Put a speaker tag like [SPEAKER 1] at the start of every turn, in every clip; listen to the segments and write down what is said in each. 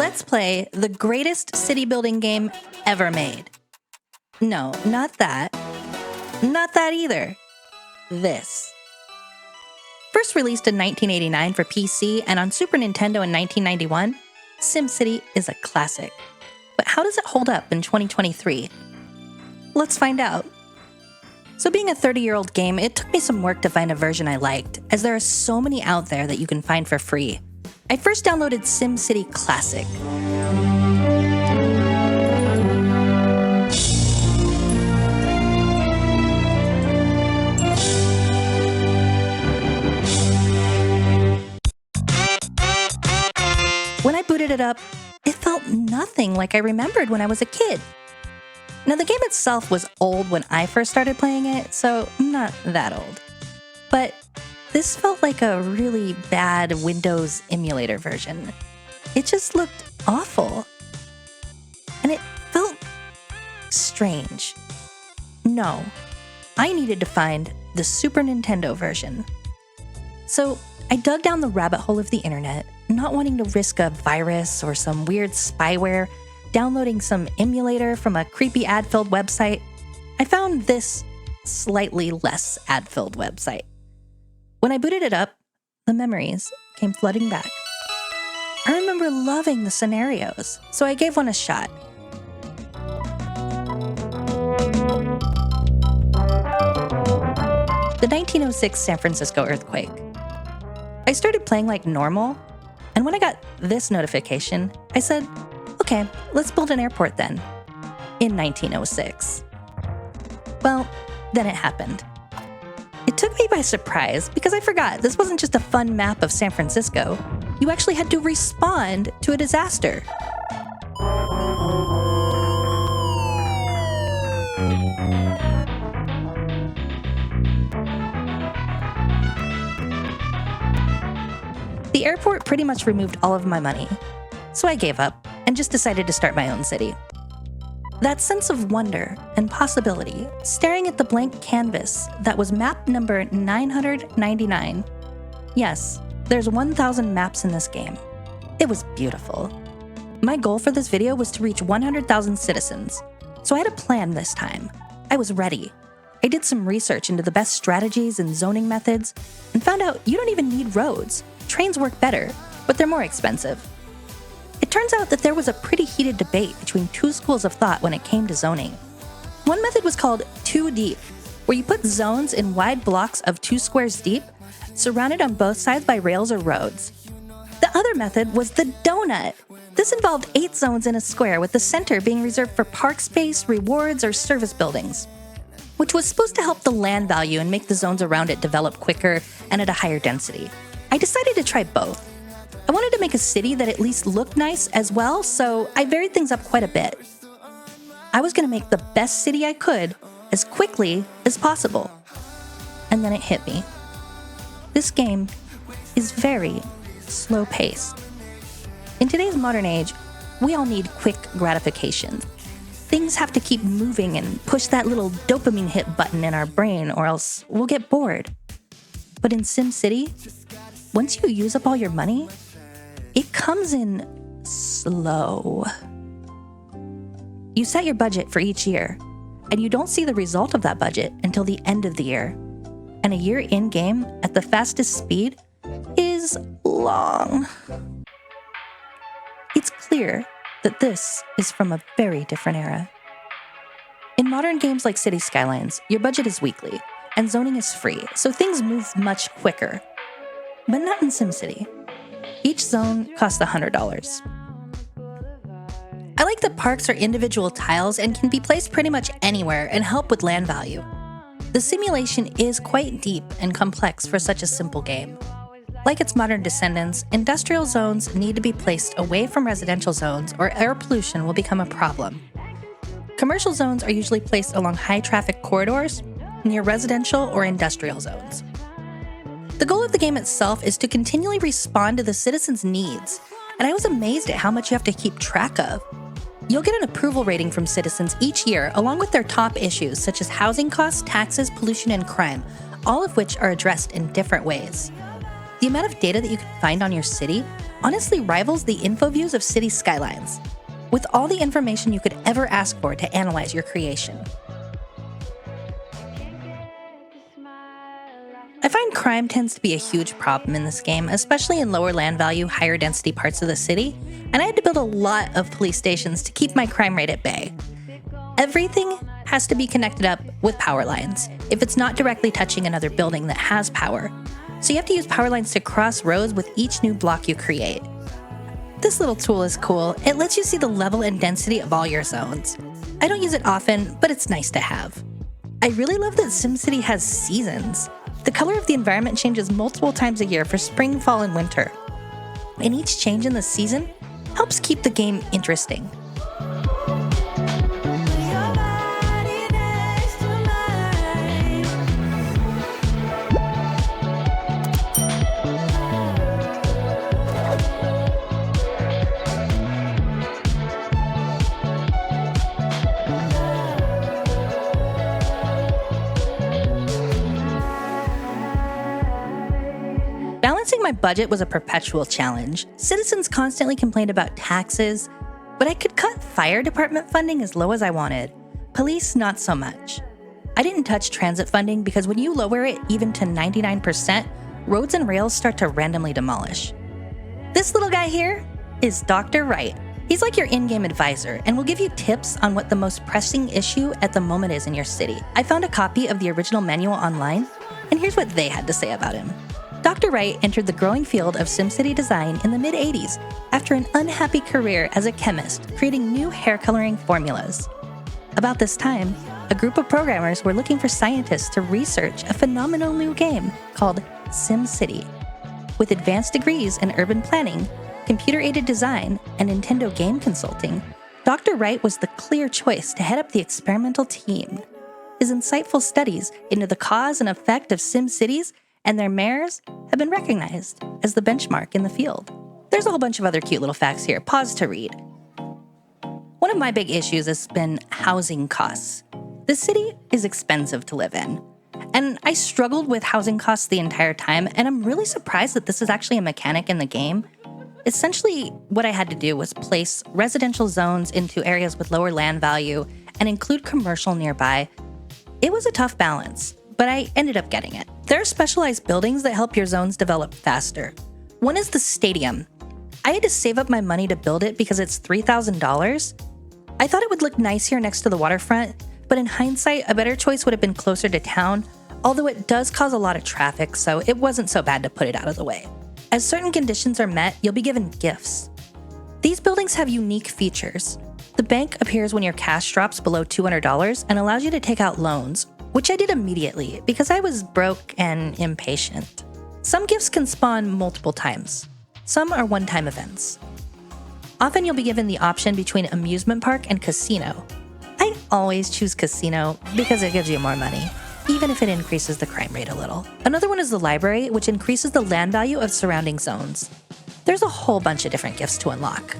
[SPEAKER 1] Let's play the greatest city building game ever made. No, not that. Not that either. This. First released in 1989 for PC and on Super Nintendo in 1991, SimCity is a classic. But how does it hold up in 2023? Let's find out. So being a 30-year-old game, it took me some work to find a version I liked, as there are so many out there that you can find for free. I first downloaded SimCity Classic. When I booted it up, it felt nothing like I remembered when I was a kid. Now, the game itself was old when I first started playing it, so I'm not that old. But this felt like a really bad Windows emulator version. It just looked awful. And it felt strange. No, I needed to find the Super Nintendo version. So I dug down the rabbit hole of the internet, not wanting to risk a virus or some weird spyware, downloading some emulator from a creepy ad-filled website. I found this slightly less ad-filled website. When I booted it up, the memories came flooding back. I remember loving the scenarios, so I gave one a shot. The 1906 San Francisco earthquake. I started playing like normal, and when I got this notification, I said, okay, let's build an airport then, in 1906. Well, then it happened. It took me by surprise because I forgot this wasn't just a fun map of San Francisco. You actually had to respond to a disaster. The airport pretty much removed all of my money, so I gave up and just decided to start my own city. That sense of wonder and possibility, staring at the blank canvas that was map number 999. Yes, there's 1,000 maps in this game. It was beautiful. My goal for this video was to reach 100,000 citizens, so I had a plan this time. I was ready. I did some research into the best strategies and zoning methods, and found out you don't even need roads. Trains work better, but they're more expensive. It turns out that there was a pretty heated debate between two schools of thought when it came to zoning. One method was called 2 deep, where you put zones in wide blocks of 2 squares deep, surrounded on both sides by rails or roads. The other method was the donut. This involved 8 zones in a square, with the center being reserved for park space, rewards, or service buildings, which was supposed to help the land value and make the zones around it develop quicker and at a higher density. I decided to try both. I wanted to make a city that at least looked nice as well, so I varied things up quite a bit. I was going to make the best city I could as quickly as possible. And then it hit me. This game is very slow-paced. In today's modern age, we all need quick gratification. Things have to keep moving and push that little dopamine hit button in our brain, or else we'll get bored. But in SimCity, once you use up all your money, it comes in slow. You set your budget for each year, and you don't see the result of that budget until the end of the year. And a year in-game at the fastest speed is long. It's clear that this is from a very different era. In modern games like City Skylines, your budget is weekly, and zoning is free, so things move much quicker. But not in SimCity. Each zone costs $100. I like that parks are individual tiles and can be placed pretty much anywhere and help with land value. The simulation is quite deep and complex for such a simple game. Like its modern descendants, industrial zones need to be placed away from residential zones or air pollution will become a problem. Commercial zones are usually placed along high-traffic corridors near residential or industrial zones. The goal of the game itself is to continually respond to the citizens' needs, and I was amazed at how much you have to keep track of. You'll get an approval rating from citizens each year, along with their top issues such as housing costs, taxes, pollution, and crime, all of which are addressed in different ways. the amount of data that you can find on your city honestly rivals the info views of city skylines, with all the information you could ever ask for to analyze your creation. I find crime tends to be a huge problem in this game, especially in lower land value, higher density parts of the city, and I had to build a lot of police stations to keep my crime rate at bay. Everything has to be connected up with power lines if it's not directly touching another building that has power. So you have to use power lines to cross roads with each new block you create. This little tool is cool. It lets you see the level and density of all your zones. I don't use it often, but it's nice to have. I really love that SimCity has seasons. The color of the environment changes multiple times a year for spring, fall, and winter. And each change in the season helps keep the game interesting. Balancing my budget was a perpetual challenge. Citizens constantly complained about taxes, but I could cut fire department funding as low as I wanted. Police, not so much. I didn't touch transit funding because when you lower it even to 99%, roads and rails start to randomly demolish. This little guy here is Dr. Wright. He's like your in-game advisor and will give you tips on what the most pressing issue at the moment is in your city. I found a copy of the original manual online, and here's what they had to say about him. Dr. Wright entered the growing field of SimCity design in the mid-80s after an unhappy career as a chemist, creating new hair coloring formulas. About this time, a group of programmers were looking for scientists to research a phenomenal new game called SimCity. With advanced degrees in urban planning, computer-aided design, and Nintendo game consulting, Dr. Wright was the clear choice to head up the experimental team. His insightful studies into the cause and effect of SimCities and their mayors have been recognized as the benchmark in the field. There's a whole bunch of other cute little facts here. Pause to read. One of my big issues has been housing costs. The city is expensive to live in, and I struggled with housing costs the entire time, and I'm really surprised that this is actually a mechanic in the game. Essentially, what I had to do was place residential zones into areas with lower land value and include commercial nearby. It was a tough balance, but I ended up getting it. There are specialized buildings that help your zones develop faster. One is the stadium. I had to save up my money to build it because it's $3,000. I thought it would look nice here next to the waterfront, but in hindsight, a better choice would have been closer to town, although it does cause a lot of traffic, so it wasn't so bad to put it out of the way. As certain conditions are met, you'll be given gifts. These buildings have unique features. The bank appears when your cash drops below $200 and allows you to take out loans, which I did immediately because I was broke and impatient. Some gifts can spawn multiple times. Some are one-time events. Often you'll be given the option between amusement park and casino. I always choose casino because it gives you more money, even if it increases the crime rate a little. Another one is the library, which increases the land value of surrounding zones. There's a whole bunch of different gifts to unlock.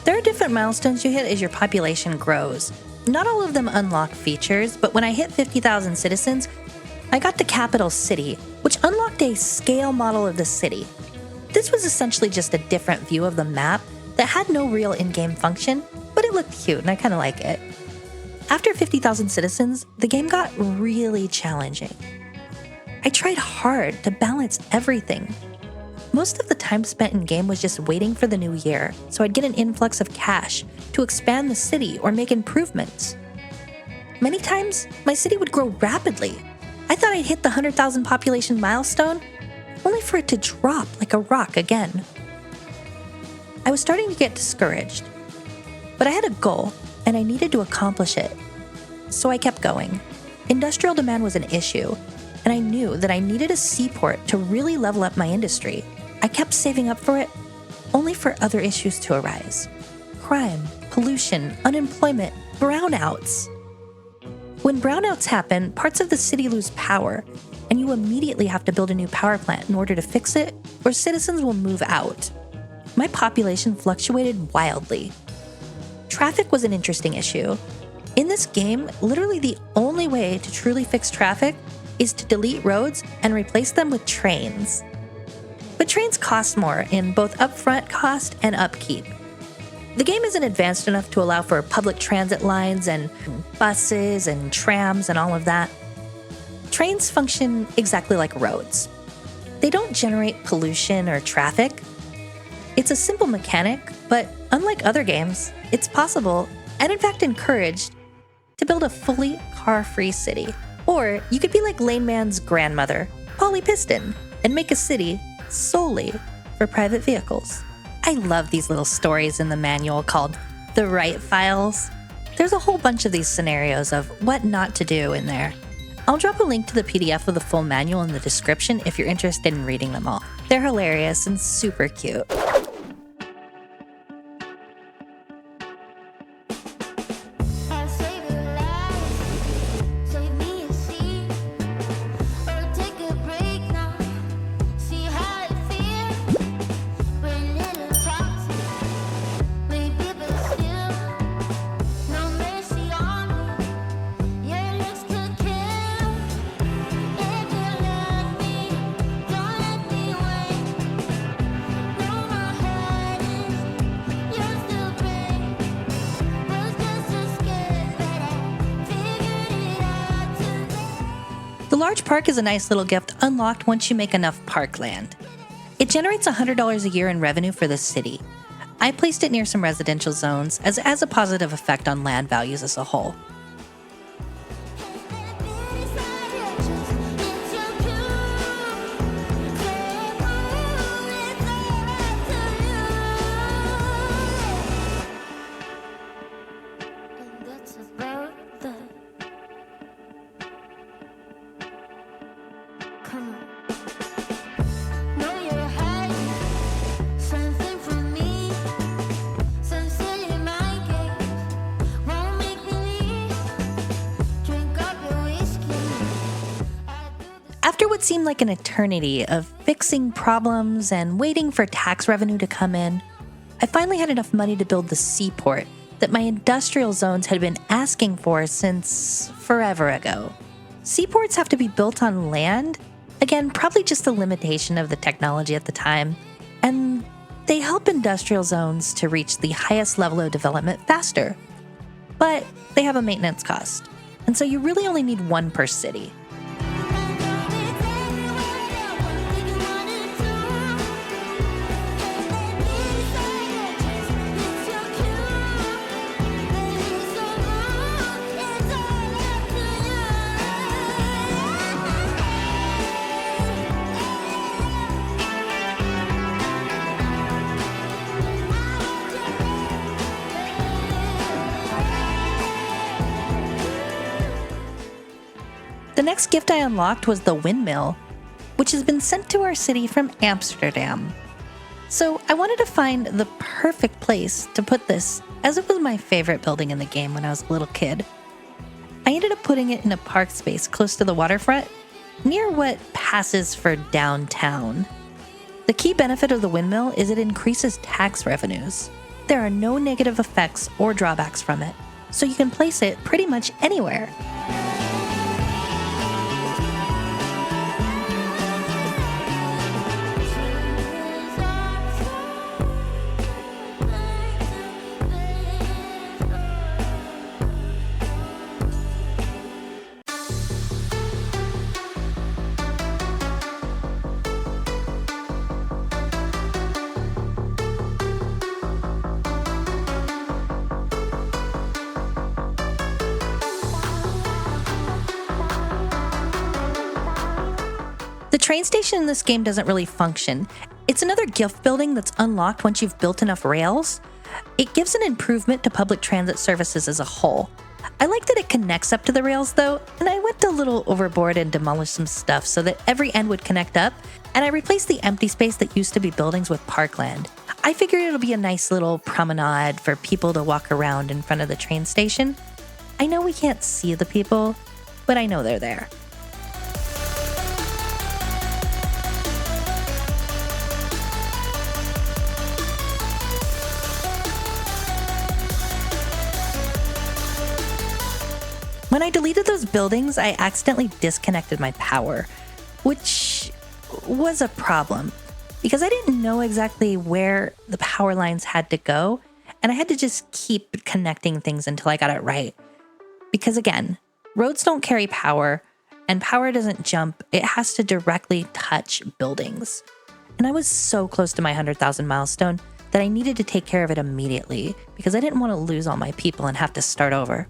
[SPEAKER 1] There are different milestones you hit as your population grows. Not all of them unlock features, but when I hit 50,000 citizens, I got the capital city, which unlocked a scale model of the city. This was essentially just a different view of the map that had no real in-game function, but it looked cute and I kind of like it. After 50,000 citizens, the game got really challenging. I tried hard to balance everything. Most of the time spent in game was just waiting for the new year, so I'd get an influx of cash to expand the city or make improvements. Many times, my city would grow rapidly. I thought I'd hit the 100,000 population milestone, only for it to drop like a rock again. I was starting to get discouraged, but I had a goal and I needed to accomplish it. So I kept going. Industrial demand was an issue, and I knew that I needed a seaport to really level up my industry. I kept saving up for it, only for other issues to arise. Crime, pollution, unemployment, brownouts. When brownouts happen, parts of the city lose power, and you immediately have to build a new power plant in order to fix it, or citizens will move out. My population fluctuated wildly. Traffic was an interesting issue. In this game, literally the only way to truly fix traffic is to delete roads and replace them with trains. But trains cost more in both upfront cost and upkeep. The game isn't advanced enough to allow for public transit lines and buses and trams and all of that. Trains function exactly like roads. They don't generate pollution or traffic. It's a simple mechanic, but unlike other games, it's possible, and in fact encouraged, to build a fully car-free city. Or you could be like Lane Man's grandmother, Polly Piston, and make a city solely for private vehicles. I love these little stories in the manual called the Wright files. There's a whole bunch of these scenarios of what not to do in there. I'll drop a link to the PDF of the full manual in the description if you're interested in reading them all. They're hilarious and super cute. The large park is a nice little gift unlocked once you make enough parkland. It generates $100 a year in revenue for the city. I placed it near some residential zones as it has a positive effect on land values as a whole. After what seemed like an eternity of fixing problems and waiting for tax revenue to come in, I finally had enough money to build the seaport that my industrial zones had been asking for since forever ago. Seaports have to be built on land, again, probably just a limitation of the technology at the time, and they help industrial zones to reach the highest level of development faster. But they have a maintenance cost, and so you really only need one per city. The next gift I unlocked was the windmill, which has been sent to our city from Amsterdam. So I wanted to find the perfect place to put this, as it was my favorite building in the game when I was a little kid. I ended up putting it in a park space close to the waterfront, near what passes for downtown. The key benefit of the windmill is it increases tax revenues. There are no negative effects or drawbacks from it, so you can place it pretty much anywhere. The train station in this game doesn't really function. It's another gift building that's unlocked once you've built enough rails. It gives an improvement to public transit services as a whole. I like that it connects up to the rails though, and I went a little overboard and demolished some stuff so that every end would connect up, and I replaced the empty space that used to be buildings with parkland. I figured it'll be a nice little promenade for people to walk around in front of the train station. I know we can't see the people, but I know they're there. When I deleted those buildings, I accidentally disconnected my power, which was a problem. because I didn't know exactly where the power lines had to go, and I had to just keep connecting things until I got it right. Because again, roads don't carry power, and power doesn't jump, it has to directly touch buildings. And I was so close to my 100,000 milestone that I needed to take care of it immediately because I didn't want to lose all my people and have to start over.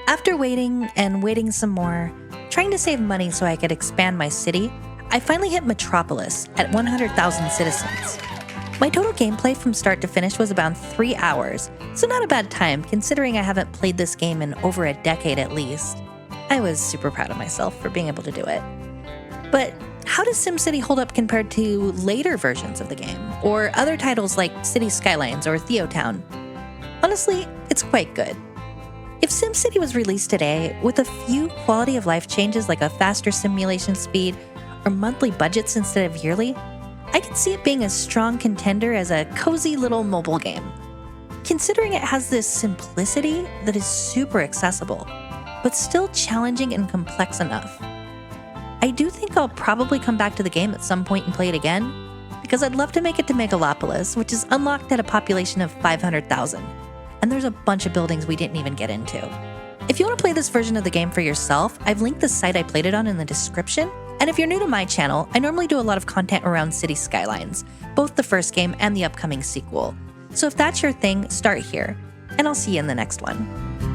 [SPEAKER 1] After waiting and waiting some more, trying to save money so I could expand my city, I finally hit Metropolis at 100,000 citizens. My total gameplay from start to finish was about 3 hours, so not a bad time considering I haven't played this game in over a decade at least. I was super proud of myself for being able to do it. But how does SimCity hold up compared to later versions of the game, or other titles like City Skylines or Theotown? Honestly, it's quite good. If SimCity was released today with a few quality of life changes like a faster simulation speed or monthly budgets instead of yearly, I could see it being a strong contender as a cozy little mobile game. Considering it has this simplicity that is super accessible, but still challenging and complex enough. I do think I'll probably come back to the game at some point and play it again, because I'd love to make it to Metropolis, which is unlocked at a population of 500,000. And there's a bunch of buildings we didn't even get into. If you want to play this version of the game for yourself, I've linked the site I played it on in the description. And if you're new to my channel, I normally do a lot of content around City Skylines, both the first game and the upcoming sequel. So if that's your thing, start here, and I'll see you in the next one.